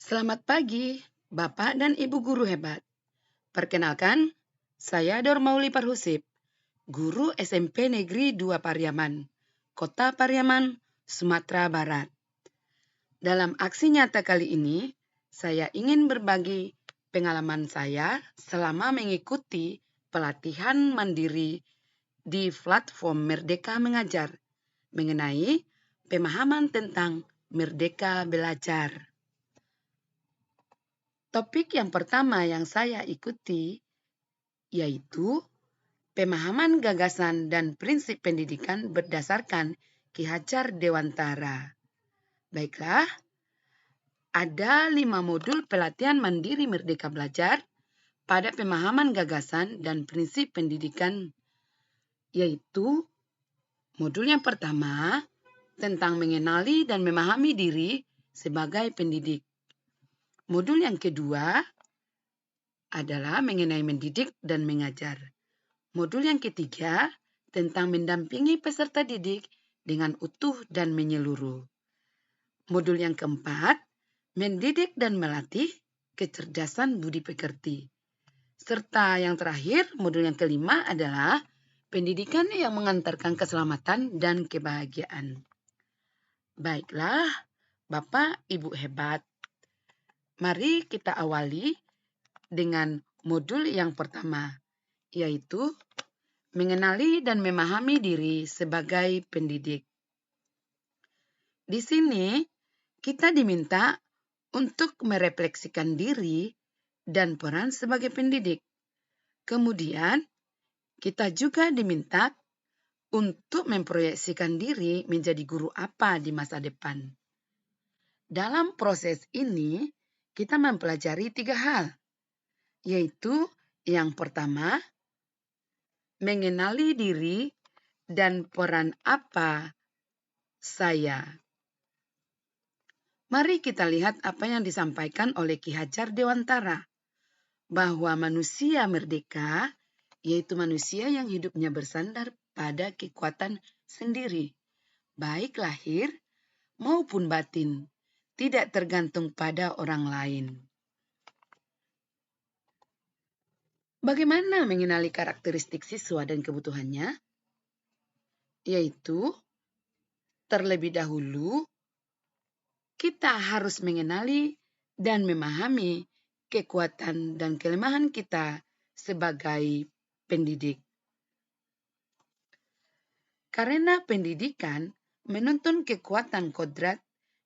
Selamat pagi, Bapak dan Ibu guru hebat. Perkenalkan, saya Dormauli Parhusip, guru SMP Negeri 2 Pariaman, Kota Pariaman, Sumatera Barat. Dalam aksi nyata kali ini, saya ingin berbagi pengalaman saya selama mengikuti pelatihan mandiri di platform Merdeka Mengajar mengenai pemahaman tentang Merdeka Belajar. Topik yang pertama yang saya ikuti yaitu pemahaman gagasan dan prinsip pendidikan berdasarkan Ki Hajar Dewantara. Baiklah, ada 5 modul pelatihan mandiri Merdeka Belajar pada pemahaman gagasan dan prinsip pendidikan, yaitu modul yang pertama tentang mengenali dan memahami diri sebagai pendidik. Modul yang kedua adalah mengenai mendidik dan mengajar. Modul yang ketiga tentang mendampingi peserta didik dengan utuh dan menyeluruh. Modul yang keempat, mendidik dan melatih kecerdasan budi pekerti. Serta yang terakhir, modul yang kelima adalah pendidikan yang mengantarkan keselamatan dan kebahagiaan. Baiklah, Bapak Ibu hebat. Mari kita awali dengan modul yang pertama, yaitu mengenali dan memahami diri sebagai pendidik. Di sini, kita diminta untuk merefleksikan diri dan peran sebagai pendidik. Kemudian, kita juga diminta untuk memproyeksikan diri menjadi guru apa di masa depan. Dalam proses ini, kita mempelajari 3 hal, yaitu yang pertama, mengenali diri dan peran apa saya. Mari kita lihat apa yang disampaikan oleh Ki Hajar Dewantara, bahwa manusia merdeka yaitu manusia yang hidupnya bersandar pada kekuatan sendiri, baik lahir maupun batin, tidak tergantung pada orang lain. Bagaimana mengenali karakteristik siswa dan kebutuhannya? Yaitu, terlebih dahulu, kita harus mengenali dan memahami kekuatan dan kelemahan kita sebagai pendidik. Karena pendidikan menuntun kekuatan kodrat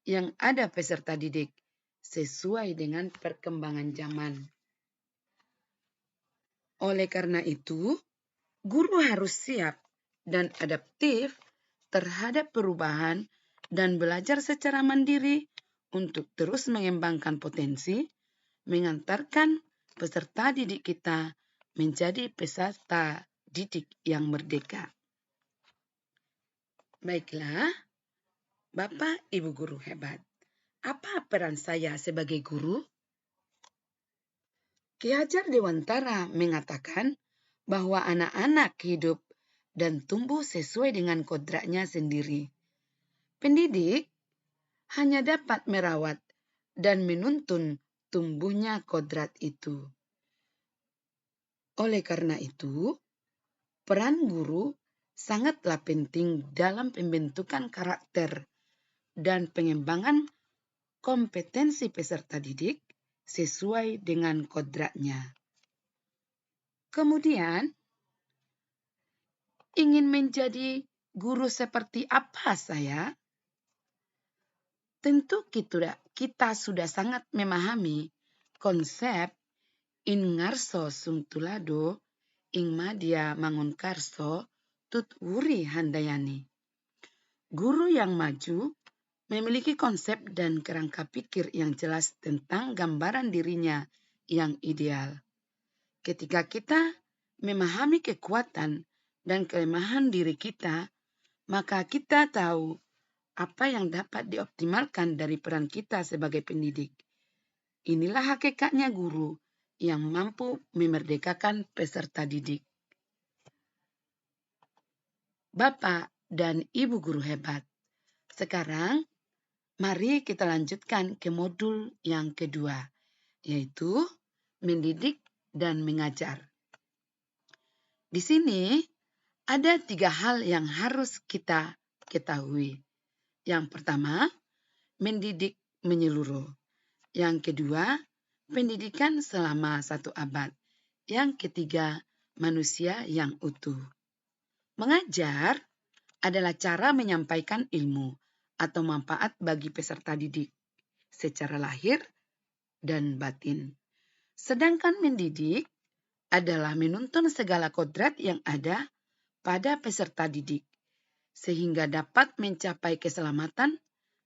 yang ada peserta didik sesuai dengan perkembangan zaman. Oleh karena itu, guru harus siap dan adaptif terhadap perubahan dan belajar secara mandiri untuk terus mengembangkan potensi, mengantarkan peserta didik kita menjadi peserta didik yang merdeka. Baiklah, Bapak Ibu guru hebat, apa peran saya sebagai guru? Ki Hajar Dewantara mengatakan bahwa anak-anak hidup dan tumbuh sesuai dengan kodratnya sendiri. Pendidik hanya dapat merawat dan menuntun tumbuhnya kodrat itu. Oleh karena itu, peran guru sangatlah penting dalam pembentukan karakter dan pengembangan kompetensi peserta didik sesuai dengan kodratnya. Kemudian, ingin menjadi guru seperti apa saya? Tentu kita sudah sangat memahami konsep in ngarso sung tulado, ing madya mangunkarso, tut wuri handayani. Guru yang maju memiliki konsep dan kerangka pikir yang jelas tentang gambaran dirinya yang ideal. Ketika kita memahami kekuatan dan kelemahan diri kita, maka kita tahu apa yang dapat dioptimalkan dari peran kita sebagai pendidik. Inilah hakikatnya guru yang mampu memerdekakan peserta didik. Bapak dan Ibu guru hebat, sekarang Mari kita lanjutkan ke modul yang kedua, yaitu mendidik dan mengajar. Di sini ada 3 hal yang harus kita ketahui. Yang pertama, mendidik menyeluruh. Yang kedua, pendidikan selama 1 abad. Yang ketiga, manusia yang utuh. Mengajar adalah cara menyampaikan ilmu atau manfaat bagi peserta didik secara lahir dan batin. Sedangkan mendidik adalah menuntun segala kodrat yang ada pada peserta didik, sehingga dapat mencapai keselamatan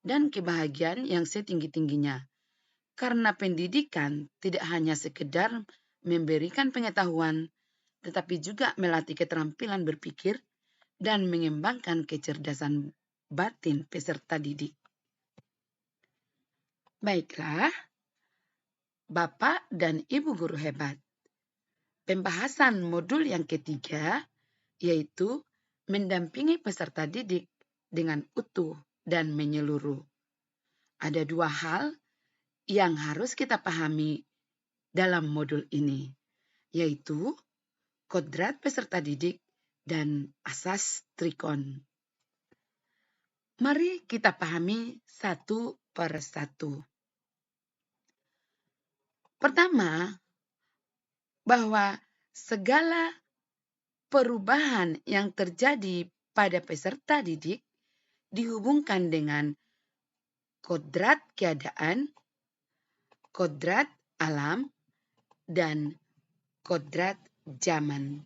dan kebahagiaan yang setinggi-tingginya. Karena pendidikan tidak hanya sekedar memberikan pengetahuan, tetapi juga melatih keterampilan berpikir dan mengembangkan kecerdasan batin peserta didik. Baiklah, Bapak dan Ibu guru hebat. Pembahasan modul yang ketiga yaitu mendampingi peserta didik dengan utuh dan menyeluruh. Ada 2 hal yang harus kita pahami dalam modul ini, yaitu kodrat peserta didik dan asas trikon. Mari kita pahami satu per satu. Pertama, bahwa segala perubahan yang terjadi pada peserta didik dihubungkan dengan kodrat keadaan, kodrat alam, dan kodrat zaman.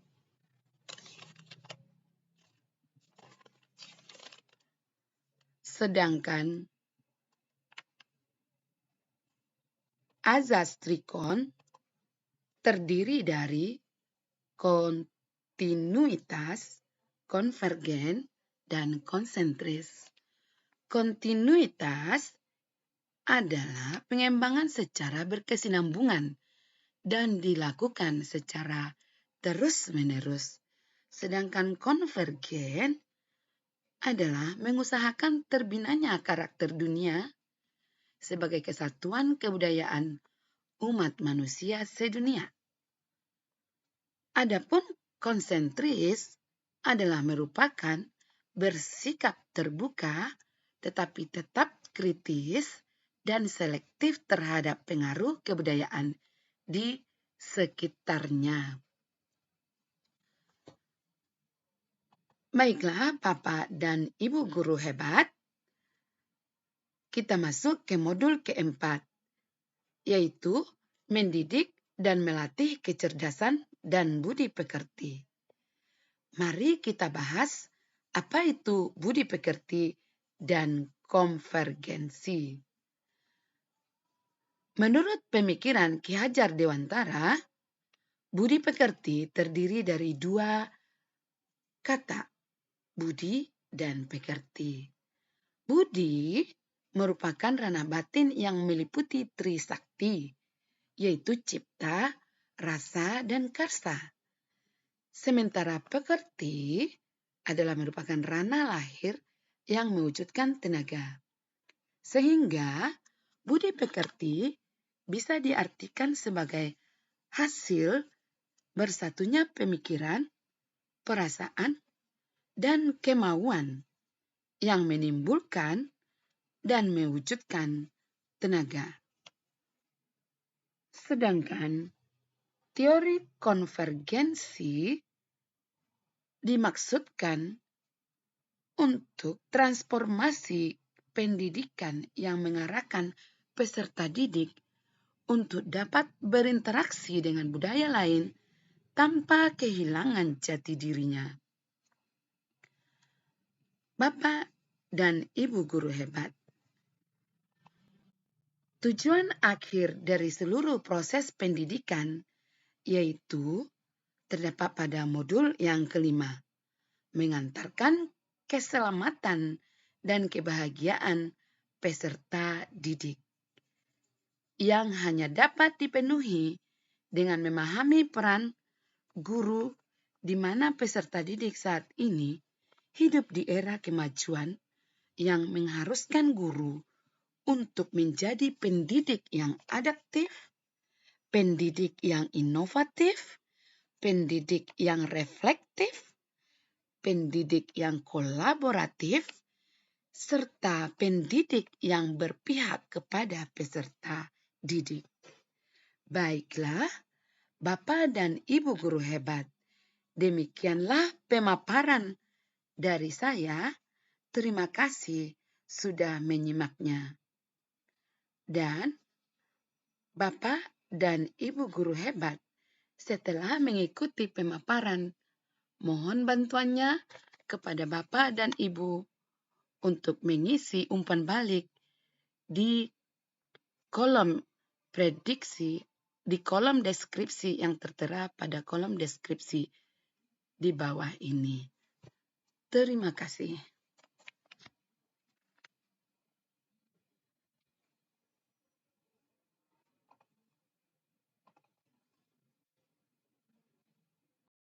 Sedangkan azas trikon terdiri dari kontinuitas, konvergen, dan konsentris. Kontinuitas adalah pengembangan secara berkesinambungan dan dilakukan secara terus-menerus. Sedangkan konvergen adalah mengusahakan terbinanya karakter dunia sebagai kesatuan kebudayaan umat manusia sedunia. Adapun konsentris adalah merupakan bersikap terbuka tetapi tetap kritis dan selektif terhadap pengaruh kebudayaan di sekitarnya. Baiklah, Bapak dan Ibu guru hebat, kita masuk ke modul keempat, yaitu mendidik dan melatih kecerdasan dan budi pekerti. Mari kita bahas apa itu budi pekerti dan konvergensi. Menurut pemikiran Ki Hajar Dewantara, budi pekerti terdiri dari 2 kata, budi dan pekerti. Budi merupakan ranah batin yang meliputi trisakti, yaitu cipta, rasa, dan karsa. Sementara pekerti adalah merupakan ranah lahir yang mewujudkan tenaga. Sehingga budi pekerti bisa diartikan sebagai hasil bersatunya pemikiran, perasaan, dan kemauan yang menimbulkan dan mewujudkan tenaga. Sedangkan teori konvergensi dimaksudkan untuk transformasi pendidikan yang mengarahkan peserta didik untuk dapat berinteraksi dengan budaya lain tanpa kehilangan jati dirinya. Bapak dan Ibu guru hebat, tujuan akhir dari seluruh proses pendidikan yaitu terdapat pada modul yang kelima, mengantarkan keselamatan dan kebahagiaan peserta didik yang hanya dapat dipenuhi dengan memahami peran guru di mana peserta didik saat ini hidup di era kemajuan yang mengharuskan guru untuk menjadi pendidik yang adaptif, pendidik yang inovatif, pendidik yang reflektif, pendidik yang kolaboratif, serta pendidik yang berpihak kepada peserta didik. Baiklah, Bapak dan Ibu guru hebat, demikianlah pemaparan dari saya. Terima kasih sudah menyimaknya. Dan Bapak dan Ibu guru hebat, setelah mengikuti pemaparan, mohon bantuannya kepada Bapak dan Ibu untuk mengisi umpan balik di kolom prediksi, di kolom deskripsi yang tertera pada kolom deskripsi di bawah ini. Terima kasih.